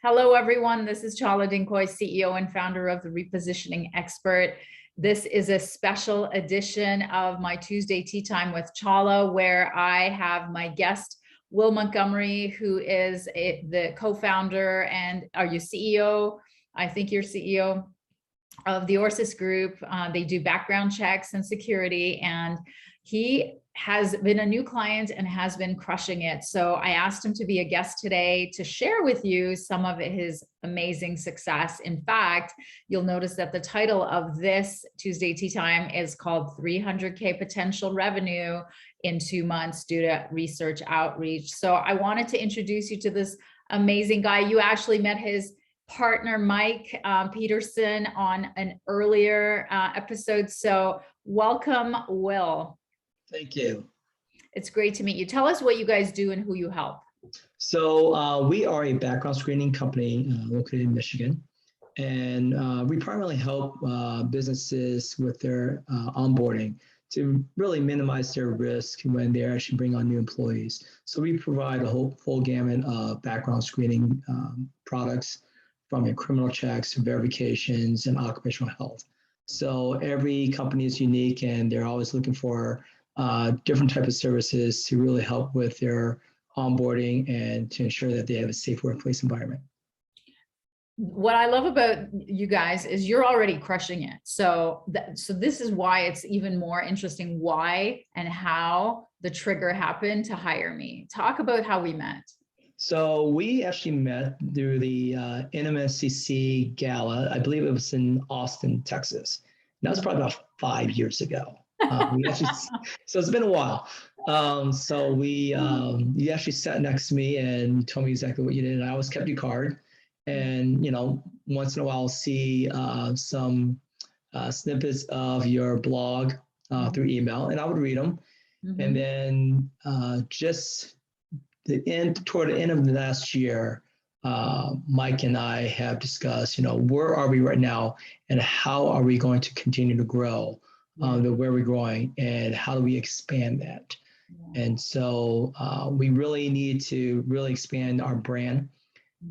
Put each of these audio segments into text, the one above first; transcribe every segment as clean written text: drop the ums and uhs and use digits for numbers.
Hello, everyone. This is Chala Dinkoy, CEO and founder of the Repositioning Expert. This is a special edition of my Tuesday Tea Time with Chala, where I have my guest, Will Montgomery, who is the co-founder and are you CEO? I think you're CEO of the Orsus Group. They do background checks and security, and he has been a new client and has been crushing it. So I asked him to be a guest today to share with you some of his amazing success. In fact, you'll notice that the title of this Tuesday Tea Time is called 300K Potential Revenue in 2 months due to research outreach. So I wanted to introduce you to this amazing guy. You actually met his partner, Mike Peterson, on an earlier episode. So welcome, Will. Thank you. It's great to meet you. Tell us what you guys do and who you help. So we are a background screening company located in Michigan, and we primarily help businesses with their onboarding to really minimize their risk when they actually bring on new employees. So we provide a whole full gamut of background screening products, from your criminal checks to verifications and occupational health. So every company is unique, and they're always looking for different type of services to really help with their onboarding and to ensure that they have a safe workplace environment. What I love about you guys is you're already crushing it. So this is why it's even more interesting why and how the trigger happened to hire me. Talk about how we met. So we actually met through the NMSCC Gala. I believe it was in Austin, Texas. That was probably about 5 years ago. So it's been a while. You actually sat next to me and told me exactly what you did. And I always kept your card. And, once in a while, I'll see some snippets of your blog through email, and I would read them. Mm-hmm. And then toward the end of the last year, Mike and I have discussed, where are we right now and how are we going to continue to grow? Where we're growing and how do we expand that? Yeah. And so we really need to really expand our brand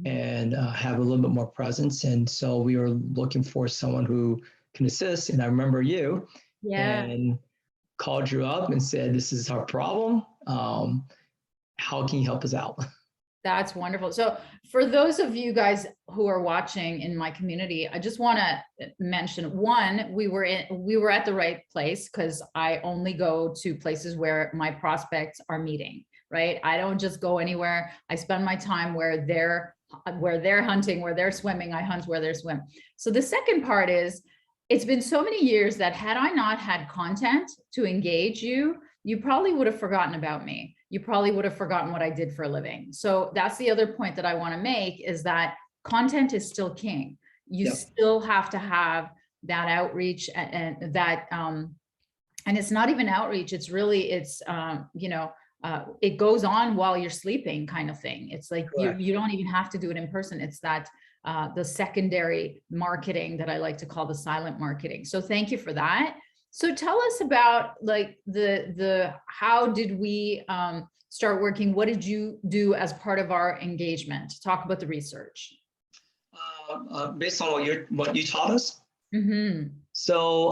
and have a little bit more presence. And so we were looking for someone who can assist. And I remember you and called you up and said, this is our problem. How can you help us out? That's wonderful. So for those of you guys who are watching in my community, I just want to mention, one, we were at the right place because I only go to places where my prospects are meeting, right? I don't just go anywhere. I spend my time where they're hunting, where they're swimming, I hunt where they're swim. So the second part is, it's been so many years that had I not had content to engage you, you probably would have forgotten about me. You probably would have forgotten what I did for a living. So that's the other point that I want to make, is that content is still king. You still have to have that outreach and that, and it's not even outreach. It's really, it goes on while you're sleeping kind of thing. It's like you don't even have to do it in person. It's that the secondary marketing that I like to call the silent marketing. So thank you for that. So tell us about like how did we start working? What did you do as part of our engagement? Talk about the research. Based on what you taught us. Mm-hmm. So,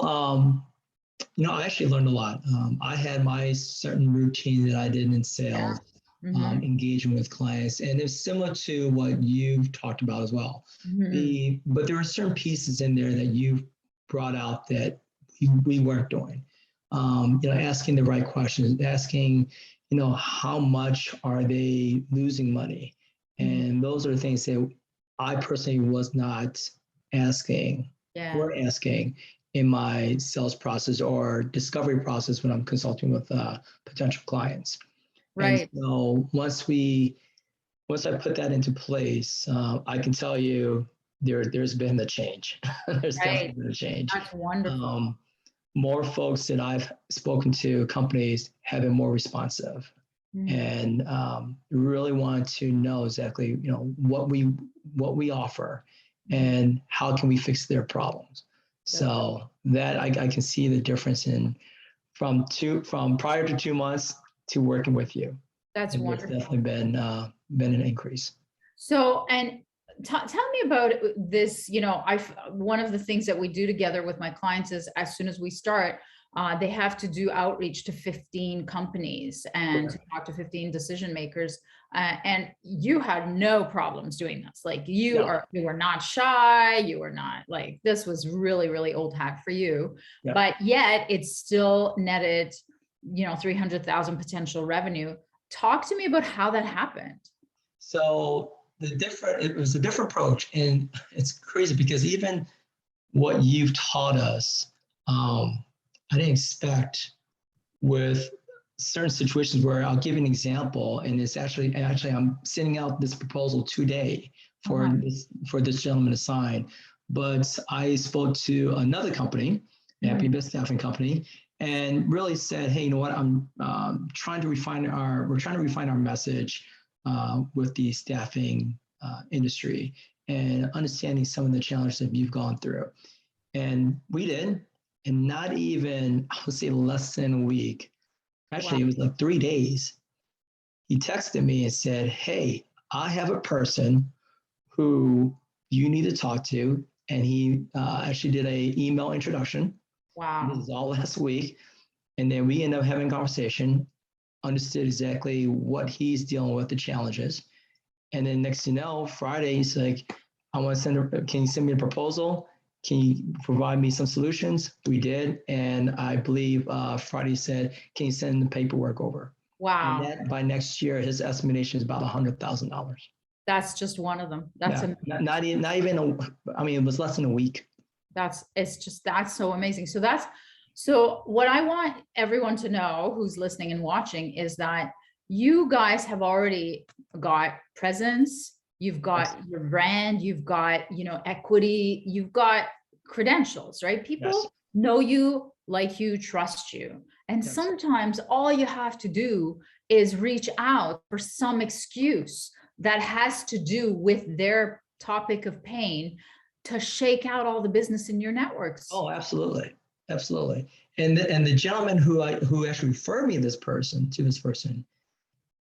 I actually learned a lot. I had my certain routine that I did in sales, engaging with clients, and it's similar to what you've talked about as well. Mm-hmm. But there are certain pieces in there that you brought out that we weren't doing. Asking the right questions, asking, how much are they losing money? And those are things that I personally was not asking or asking in my sales process or discovery process when I'm consulting with potential clients. Right. And so once I put that into place, I can tell you there's been a change. There's definitely been a change. That's wonderful. More folks that I've spoken to, companies, have been more responsive, and really want to know exactly, what we offer and how can we fix their problems. So that I can see the difference from prior to 2 months to working with you. That's wonderful. It's definitely been an increase. So, and tell me about this. One of the things that we do together with my clients is as soon as we start, they have to do outreach to 15 companies and to talk to 15 decision makers. And you had no problems doing this. Like you were not shy. You were not like, this was really, really old hat for you, but yet it's still netted, 300,000 potential revenue. Talk to me about how that happened. So it was a different approach, and it's crazy because even what you've taught us, I didn't expect with certain situations where I'll give you an example, and it's actually I'm sending out this proposal today for this gentleman to sign. But I spoke to another company, Happy Best Staffing Company, and really said, hey, you know what? We're trying to refine our message with the staffing industry and understanding some of the challenges that you've gone through. And we did, and not even, I would say less than a week. Actually, It was like 3 days. He texted me and said, hey, I have a person who you need to talk to. And he actually did an email introduction. Wow. This is all last week. And then we ended up having a conversation, understood exactly what he's dealing with, the challenges. And then next thing you know, Friday, he's like, can you send me a proposal? Can you provide me some solutions? We did. And I believe Friday said, can you send the paperwork over? Wow. And that by next year, his estimation is about $100,000. That's just one of them. That's not even, it was less than a week. That's so amazing. So what I want everyone to know who's listening and watching is that you guys have already got presence. You've got your brand, you've got, equity, you've got credentials, right? People know you, like you, trust you. And sometimes all you have to do is reach out for some excuse that has to do with their topic of pain to shake out all the business in your networks. Oh, absolutely. Absolutely. And the gentleman who actually referred me to this person,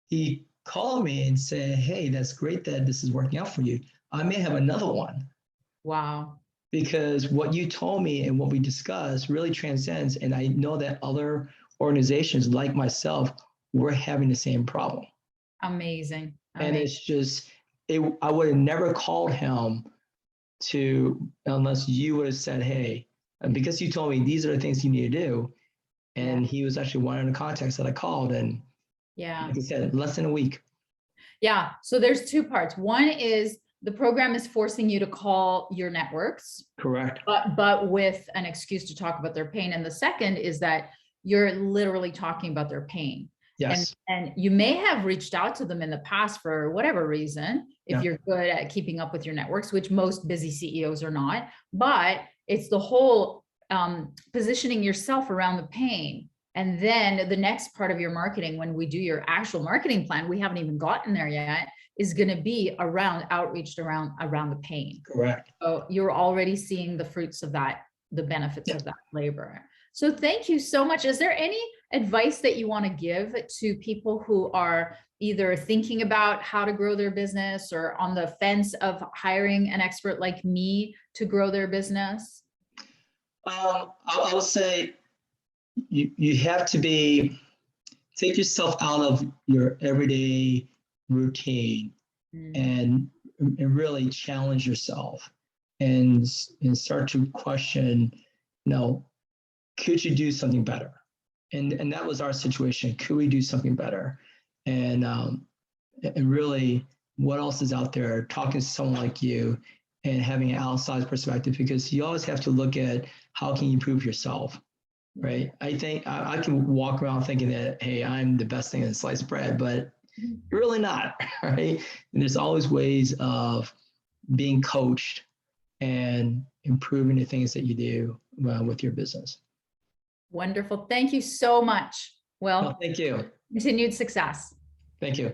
he called me and said, hey, that's great that this is working out for you. I may have another one. Wow. Because what you told me and what we discussed really transcends. And I know that other organizations like myself were having the same problem. Amazing. And it's just, I would have never called him unless you would have said, hey, because you told me these are the things you need to do. And he was actually one of the contacts that I called. And like I said, less than a week. Yeah. So there's two parts. One is the program is forcing you to call your networks. Correct. But with an excuse to talk about their pain. And the second is that you're literally talking about their pain. Yes. And you may have reached out to them in the past for whatever reason, if you're good at keeping up with your networks, which most busy CEOs are not, but it's the whole positioning yourself around the pain. And then the next part of your marketing, when we do your actual marketing plan, we haven't even gotten there yet, is going to be around outreach around the pain. Correct. So you're already seeing the fruits of that, the benefits of that labor. So thank you so much. Is there any advice that you want to give to people who are either thinking about how to grow their business or on the fence of hiring an expert like me to grow their business? I will say you have to take yourself out of your everyday routine and really challenge yourself and start to question, could you do something better? And that was our situation. Could we do something better? And really, what else is out there? Talking to someone like you and having an outside perspective, because you always have to look at how can you improve yourself, right? I think I can walk around thinking that, hey, I'm the best thing in sliced bread, but you're really not, right? And there's always ways of being coached and improving the things that you do with your business. Wonderful. Thank you so much. Well, thank you. Continued success. Thank you.